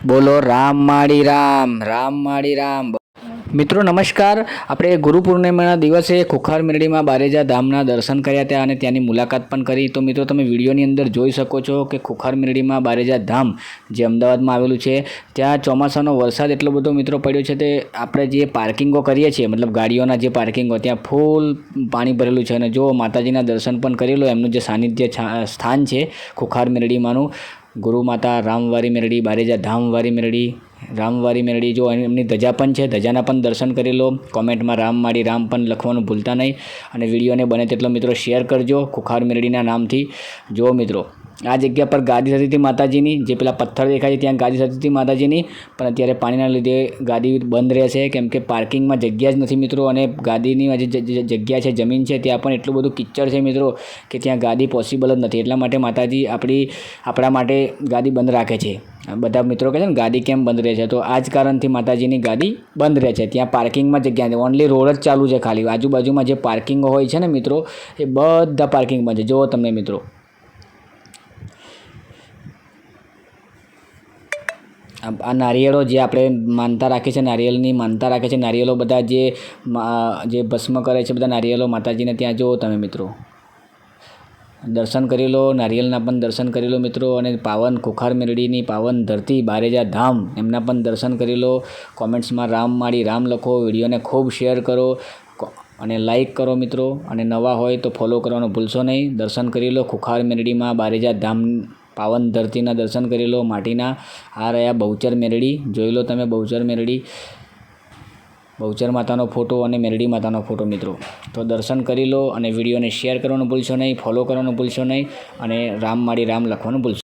બોલો રામ માળી રામ, રામ માળી રામ। મિત્રો નમસ્કાર। આપણે ગુરુ પૂર્ણિમાના દિવસે ખુખાર મેરડીમાં બારેજા ધામના દર્શન કર્યા હતા અને ત્યાંની મુલાકાત પણ કરી। તો મિત્રો તમે વિડીયોની અંદર જોઈ શકો છો કે ખુખાર મેરડીમાં બારેજા ધામ જે અમદાવાદમાં આવેલું છે, ત્યાં ચોમાસાનો વરસાદ એટલો બધો મિત્રો પડ્યો છે તે આપણે જે પાર્કિંગો કરીએ છીએ, મતલબ ગાડીઓના જે પાર્કિંગો, ત્યાં ફૂલ પાણી ભરેલું છે। અને જો માતાજીના દર્શન પણ કરી લો, એમનું જે સાનિધ્ય સ્થાન છે ખુખાર મેરડીમાંનું, ગુરુ માતા રામવારી મેરડી, બારેજા ધામવારી મેરડી, રામવારી મેરડી, જો એમની ધજા પણ છે, ધજાના પણ દર્શન કરી લો। કોમેન્ટમાં રામ માળી રામ પણ લખવાનું ભૂલતા નહીં અને વિડીયોને બને તેટલો મિત્રો શેર કરજો ખુખાર મેરડીના નામથી। જો મિત્રો આ જગ્યા પર ગાદી થતી હતી માતાજીની, જે પેલા પથ્થર દેખાય છે ત્યાં ગાદી થતી હતી માતાજીની, પણ અત્યારે પાણીના લીધે ગાદી બંધ રહેશે, કેમ કે પાર્કિંગમાં જગ્યા જ નથી મિત્રો। અને ગાદીની જે જગ્યા છે, જમીન છે, ત્યાં પણ એટલું બધું કિચ્ચર છે મિત્રો કે ત્યાં ગાદી પોસિબલ જ નથી। એટલા માટે માતાજી આપણા માટે ગાદી બંધ રાખે છે। બધા મિત્રો કહે છે ને ગાદી કેમ બંધ રહે છે, તો આ જ કારણથી માતાજીની ગાદી બંધ રહે છે। ત્યાં પાર્કિંગમાં જગ્યા નથી, ઓનલી રોડ જ ચાલુ છે ખાલી, આજુબાજુમાં જે પાર્કિંગો હોય છે ને મિત્રો, એ બધા પાર્કિંગ બંધ છે। જુઓ તમને મિત્રો, આ નારિયેળો જે આપણે માનતા રાખીએ છીએ, નારિયેળની માનતા રાખે છે, નારિયેળો બધા જે ભસ્મ કરે છે, બધા નારિયેળો માતાજીને ત્યાં જુઓ તમે મિત્રો, દર્શન કરી લો, નારિયેળના પણ દર્શન કરી લો મિત્રો। અને પાવન ખુખાર મેરડીની પાવન ધરતી બારેજા ધામ, એમના પણ દર્શન કરી લો। કોમેન્ટ્સમાં રામ માળી રામ લખો, વિડીયોને ખૂબ શેર કરો અને લાઈક કરો મિત્રો। અને નવા હોય તો ફોલો કરવાનું ભૂલશો નહીં। દર્શન કરી લો ખુખાર મેરડીમાં બારેજા ધામ, પાવન ધરતીના દર્શન કરી લો માટીના। આ રહ્યા બહુચર મેરડી, જોઈ લો તમે બહુચર મેરડી, બહુચર માતાનો ફોટો અને મેરડી માતાનો ફોટો મિત્રો। તો દર્શન કરી લો અને વિડીયોને શેર કરવાનું ભૂલશો નહીં, ફોલો કરવાનું ભૂલશો નહીં અને રામ માળી રામ લખવાનું ભૂલશો।